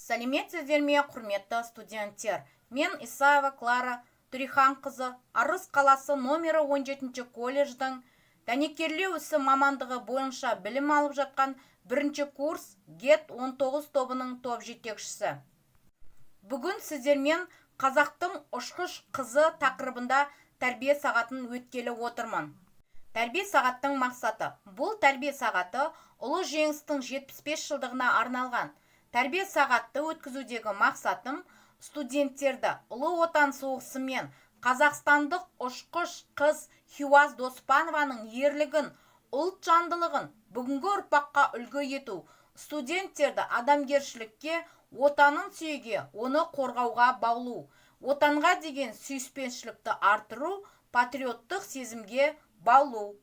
Сәлеметсіздер ме, құрметті студенттер. Мен Исаева Клара Туриханқызы, Арыс қаласы номері 17 колледждің дәнекерлеу ісі мамандығы бойынша білім алып жатқан бірінші курс ГЕТ 19 тобының топ жетекшісі. Бүгін сіздермен қазақтың ұшқыш қызы тақырыбында тәрбие сағатын өткелі отырмын. Тәрбие сағаттың мақсаты. Бұл тәрбие сағаты ұлы жеңістің 75 жылдығына арналған. Тәрбие сағатты өткізудегі мақсатым студенттерді ұлы отан соғысы мен қазақстандық ұшқыш қыз Хиуаз Доспанованың ерлігін, ұлт жандылығын бүгінгі ұрпаққа үлгі ету, студенттерді адамгершілікке, отанын сүюге, оны қорғауға баулу, отанға деген сүйіспеншілікті artıру, патриоттық сезімге баулу.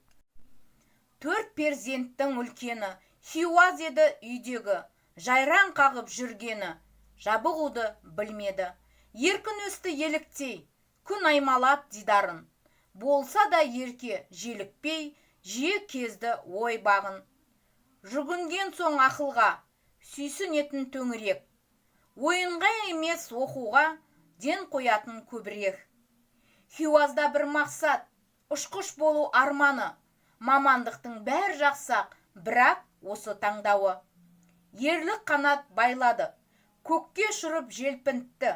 4 перзенттің үлкені Хиуаз еді үйдегі, жайраң қағып жүргені, жабығуды білмеді. Еркін өсті еліктей, күн аймалап дидарын. Болса да ерке желікпей, жиі кезді ой бағын. Жүгінген соң ақылға, сүйсінетін төңірек. Ойынға емес оқуға, ден қоятын көбірек. Хиуазда бір мақсат, ұшқыш болу арманы. Мамандықтың бәр жақсақ, бірақ осы таңдауы. Ерлік қанат байлады, көкке шырып желпінтті.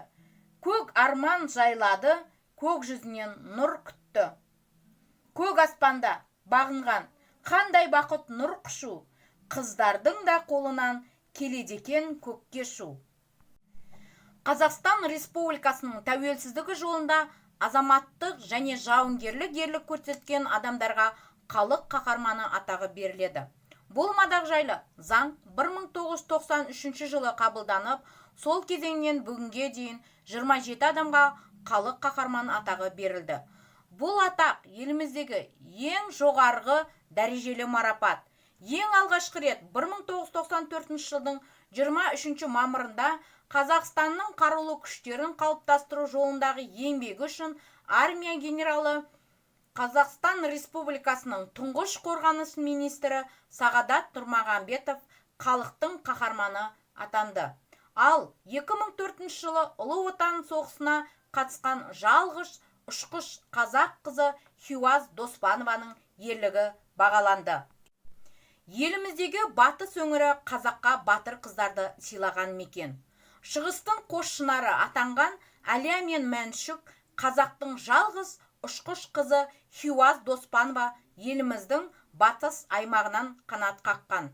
Көк арман жайлады, көк жүзінен нұр күтті. Көк аспанда бағынған, қандай бақыт нұр құшу, қыздардың да қолынан келедекен көкке шу. Қазақстан Республикасының тәуелсіздігі жолында азаматтық және жауынгерлік ерлік көрсеткен адамдарға халық қаһарманы атағы беріледі. Бұл мадақ жайлы заң 1993 жылы қабылданып, сол кезеңнен бүгінге дейін 27 адамға халық қаһарманы атағы берілді. Бұл атақ еліміздегі ең жоғарғы дәрежелі марапат. Ең алғашқы рет 1994 жылдың 23 мамырында Қазақстанның қарулы күштерін қалыптастыру жолындағы еңбегі үшін армия генералы Қазақстан Республикасының тұңғыш қорғаныс министрі Сағадат Нұрмағамбетов халықтың қаһарманы атанды. Ал 2004 жылы ұлы отан соғысына қатысқан жалғыз ұшқыш қазақ қызы Хиуаз Доспанованың ерлігі бағаланды. Еліміздегі батыс өңірі қазаққа батыр қыздарды сыйлаған мекен. Шығыстың қос шынары атанған Әлия мен Мәншүк қазақтың жалғыз ұшқыш қызы Хиуаз Доспанова еліміздің батыс аймағынан қанат қаққан.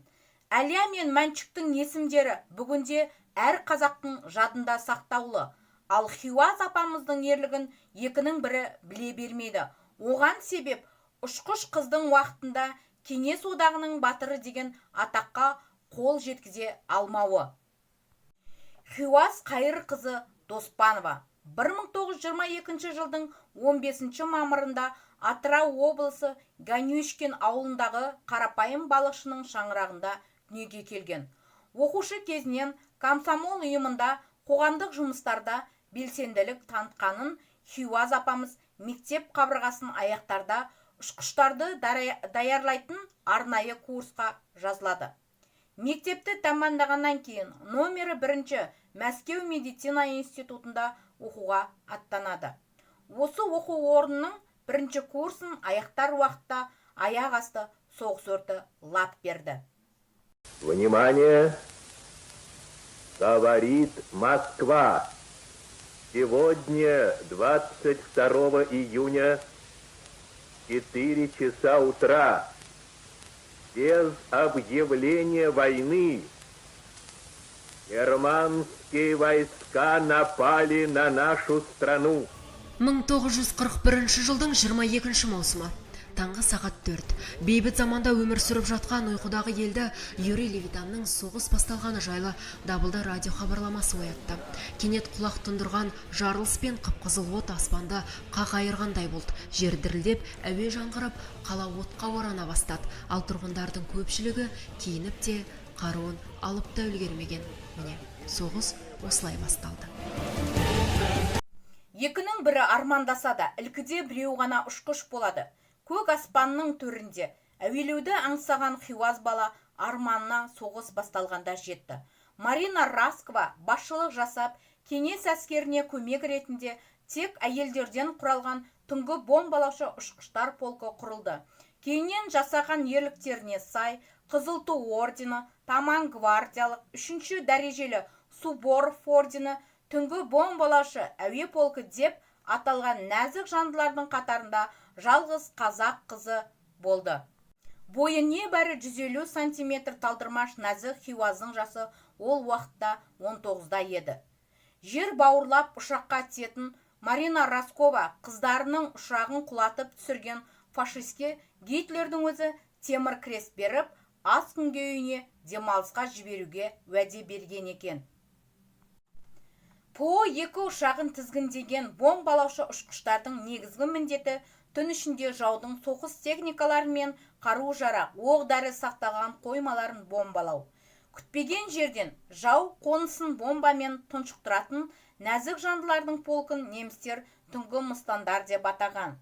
Әлия мен Мәншүктің есімдері бүгінде әр қазақтың жадында сақтаулы. Ал Хиуаз апамыздың ерлігін екінің бірі біле бермейді. Оған себеп ұшқыш қыздың уақытында Кеңес одағының батыры деген атаққа қол жеткізе алмауы. Хиуаз Қайыр қызы Доспанова 1922 жылдың 15 мамырында Атырау облысы Ганюшкин ауылындағы қарапайым балықшының шаңырағында дүниеге келген. Оқушы кезінен комсомол ұйымында қоғамдық жұмыстарда белсенділік танытқанын Хиуаз апамыз мектеп қабырғасын аяқтарда ұшқыштарды даярлайтын арнайы курсқа жазылады. Мектепті тәмамдағаннан кейін номері 1 Мәскеу медицина институтында оқуға аттанады. Осы оқу орнының 1 курсын аяқтар уақытта аяқ асты соғыс өрті лап берді. Внимание! Говорит Москва. Сегодня, 22 июня, 4 часа утра, без объявления войны, германские войска напали на нашу страну. 1941 жылдың 22 маусымы. Таңғы сағат 4. Бейбіт заманда өмір сүріп жатқан ұйқыдағы елді Юрий Левитанның соғыс басталғаны жайлы дабылды радио хабарламасы оятты. Кенет құлақ тұндырған жарылыс пен қып-қызыл от аспанды қақ айырғандай болды. Жер дірілдеп, әуе жаңғырып, қала отқа орана бастады. Ал тұрғындардың көпшілігі киініп те, қаруын алып та үлгермеген. Міне, соғыс осылай басталды. Екінің бірі армандаса да, ілкіде біреу ғана ұшқыш болады. Көк аспанның төрінде әуелеуді аңсаған Хиуаз бала арманына соғыс басталғанда жетті. Марина Раскова басшылық жасап, кеңес әскеріне көмек ретінде тек әйелдерден құралған түнгі бомбалаушы ұшқыштар полкі құрылды. Кейіннен жасаған ерліктеріне сай, Қызыл Ту ордені, Таман гвардиялық 3-ші дәрежелі Суворов ордені, түнгі бомбалаушы әуе полкі деп аталған нәзік жандылардың қатарында жалғыз қазақ қызы болды. Бойы небәрі 150 сантиметр талдырмаш нәзік Хиуаздың жасы ол уақытта 19-да еді. Жер бауырлап ұшаққа тиетін Марина Раскова қыздарының ұшағын құлатып түсірген фашистке Гитлердің өзі темір крест беріп, аз күнге үйіне демалысқа жіберуге уәде берген екен. По-2 ұшағын тізгіндеген бомбалаушы ұшқыштардың негізгі міндеті түн ішінде жаудың соғыс техникалары мен қару-жарақ, оқ-дәрі сақталған қоймаларын бомбалау. Күтпеген жерден жау қонысын бомбамен тұншықтыратын нәзік жандылардың полкын немістер түнгі мыстандар деп атаған.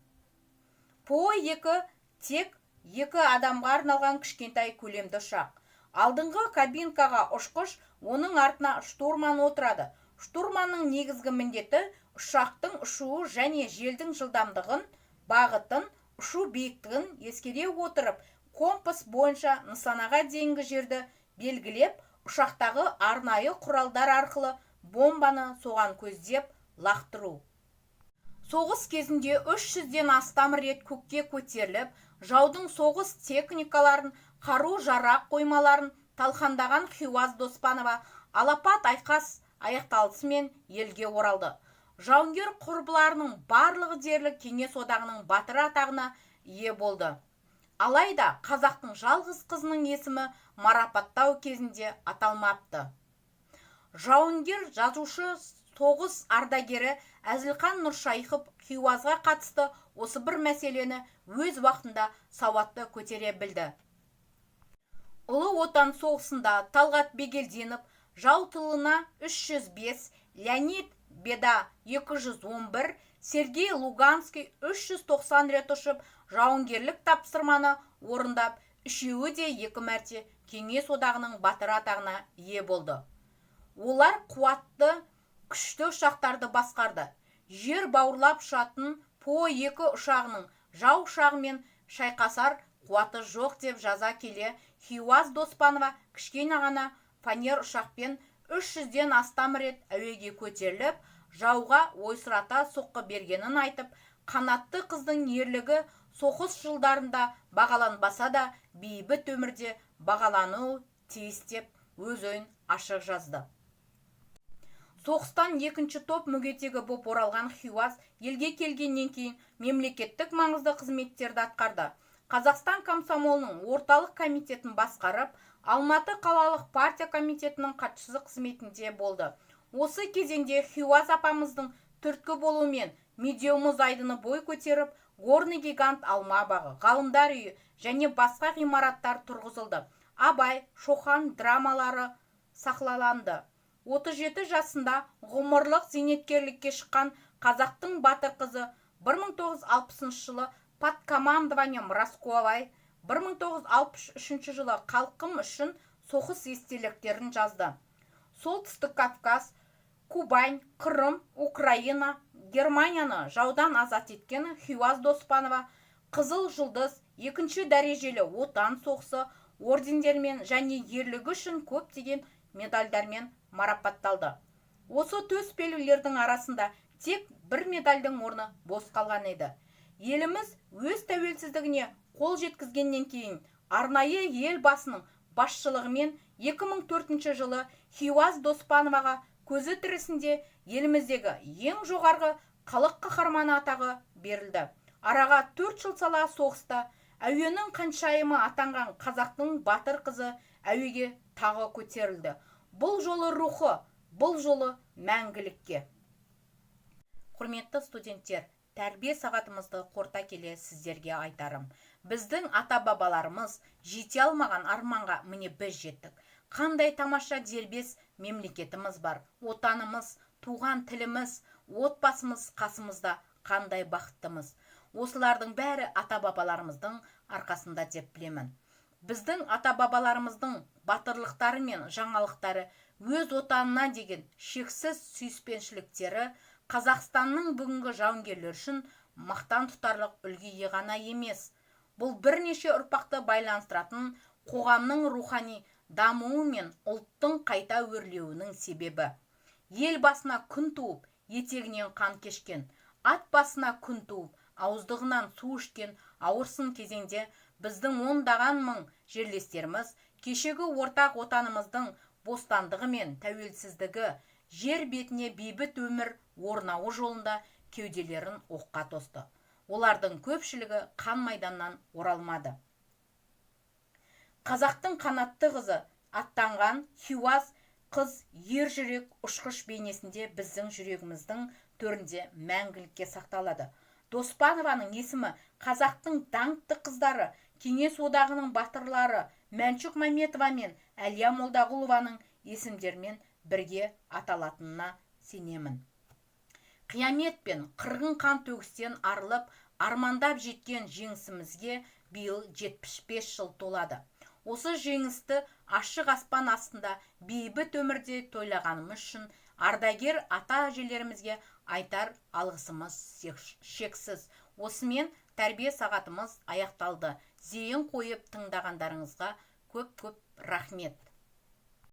По-2 тек 2 адамға арналған кішкентай көлемді ұшақ. Алдыңғы кабинкаға ұшқыш, оның артына штурман отырады. Штурманның негізгі міндеті ұшақтың ұшуы және желдің жылдамдығын, бағытын, ұшу биіктігін ескере отырып, компас бойынша нысанаға дейінгі жерді белгілеп, ұшақтағы арнайы құралдар арқылы бомбаны соған көздеп лақтыру. Соғыс кезінде 300-ден астам рет көкке көтеріліп, жаудың соғыс техникаларын, қару-жарақ қоймаларын талқандаған Хиуаз Доспанова алапат айқас аяқталысымен елге оралды. Жауынгер құрбыларының барлығы дерлік Кеңес одағының батыры атағына ие болды. Алайда қазақтың жалғыз қызының есімі марапаттау кезінде аталмапты. Жауынгер жазушы соғыс ардагері Әзілхан Нұршайықов Хиуазға қатысты осы бір мәселені өз уақытында сауатты көтере білді. Ұлы отан соғысында Талғат Бегелдинов жау тылына 305, Леонид Беда 211, Сергей Луганский 390 рет ұшып, жауынгерлік тапсырманы орындап, үшеуі де 2 мәрте Кеңес одағының батыры атағына ие болды. Олар қуатты, күшті ұшақтарды басқарды. Жер бауырлап ұшатын По-2 ұшағының жау ұшағымен шайқасар қуаты жоқ деп жаза келе, Хиуаз Доспанова кішкене ғана фанер ұшақпен 300-ден астам рет әуеге көтеріліп, жауға ойсырата соққы бергенін айтып, қанатты қыздың ерлігі соғыс жылдарында бағаланбаса да, бейбіт өмірде бағалану тиіс деп өз ойын ашық жазды. Соғыстан 2-ші топ мүгедегі боп оралған Хиуаз елге келгеннен кейін мемлекеттік маңызды қызметтерді атқарды. Қазақстан комсомолының орталық комитетін басқарып, Алматы қалалық партия комитетінің хатшысы қызметінде болды. Осы кезеңде Хиуаз апамыздың түрткі болуымен медеу мұз айдыны бой көтеріп, Горный гигант алма бағы, ғалымдар үйі және басқа ғимараттар тұрғызылды. Абай, Шоқан драмалары сахналанды. 37 жасында ғұмырлық зейнеткерлікке шыққан қазақтың батыр қызы 1960 жылы подкомандованием Расковай, 1963 жылы халқым үшін соғыс естеліктерін жазды. Солтүстік Кавказ, Кубань, Қырым, Украина, Германияны жаудан азат еткен Хиуаз Доспанова Қызыл жұлдыз, 2-ші дәрежелі отан соғысы ордендермен және ерлігі үшін көптеген медальдармен марапатталды. Осы төсбелгілердің арасында тек бір медальдің орны бос қалған еді. Еліміз өз тәуелсіздігіне қол жеткізгеннен кейін арнайы елбасының басшылығымен 2004 жылы Хиуаз Доспановаға көзі тірісінде еліміздегі ең жоғарғы халық қаһарманы атағы берілді. Араға 4 жыл сала соғыста әуенің қаншайымы атанған қазақтың батыр қызы әуеге тағы көтерілді. Бұл жолы рухы, бұл жолы мәңгілікке. Құрметті студенттер, тәрбие сағатымызды қорыта келе сіздерге айтарым. Біздің ата-бабаларымыз жете алмаған арманға міне біз жеттік. Қандай тамаша дербес мемлекетіміз бар. Отанымыз, туған тіліміз, отбасымыз қасымызда, қандай бақыттымыз. Осылардың бәрі ата-бабаларымыздың арқасында деп білемін. Біздің ата-бабаларымыздың батырлықтары мен жаңалықтары өз отанына деген шексіз сүйіспеншіліктері Қазақстанның бүгінгі жауынгерлер үшін мақтан тұтарлық үлгіге ғана емес, бұл бірнеше ұрпақты байланыстыратын қоғамның рухани дамуы мен ұлттың қайта өрлеуінің себебі. Ел басына күн туып, етегінен қан кешкен, ат басына күн туып, ауыздығынан су ішкен ауырсын кезеңде біздің ондаған мың жерлестеріміз кешегі ортақ отанымыздың бостандығы мен тәуелсіздігі, жер бетіне бейбіт өмір орнауы жолында кеуделерін оққа тосты. Олардың көпшілігі қан майданнан оралмады. Қазақтың қанатты қызы аттанған Хиуаз қыз ер жүрек ұшқыш бейнесінде біздің жүрегіміздің төрінде мәңгілікке сақталады. Доспанованың есімі қазақтың даңқты қыздары, Кеңес одағының батырлары Мәншүк Мәметова мен Әлия Молдағұлованың есімдерімен бірге аталатынына сенемін. Қиямет пен қырғын қан төгістен арылып, армандап жеткен жеңісімізге биыл 75 жыл толады. Осы жеңісті ашық аспан астында бейбіт өмірде тойлағанымыз үшін ардагер ата-әжелерімізге айтар алғысымыз шексіз. Осымен тәрбие сағатымыз аяқталды. Зейін қойып тыңдағандарыңызға көп-көп рахмет.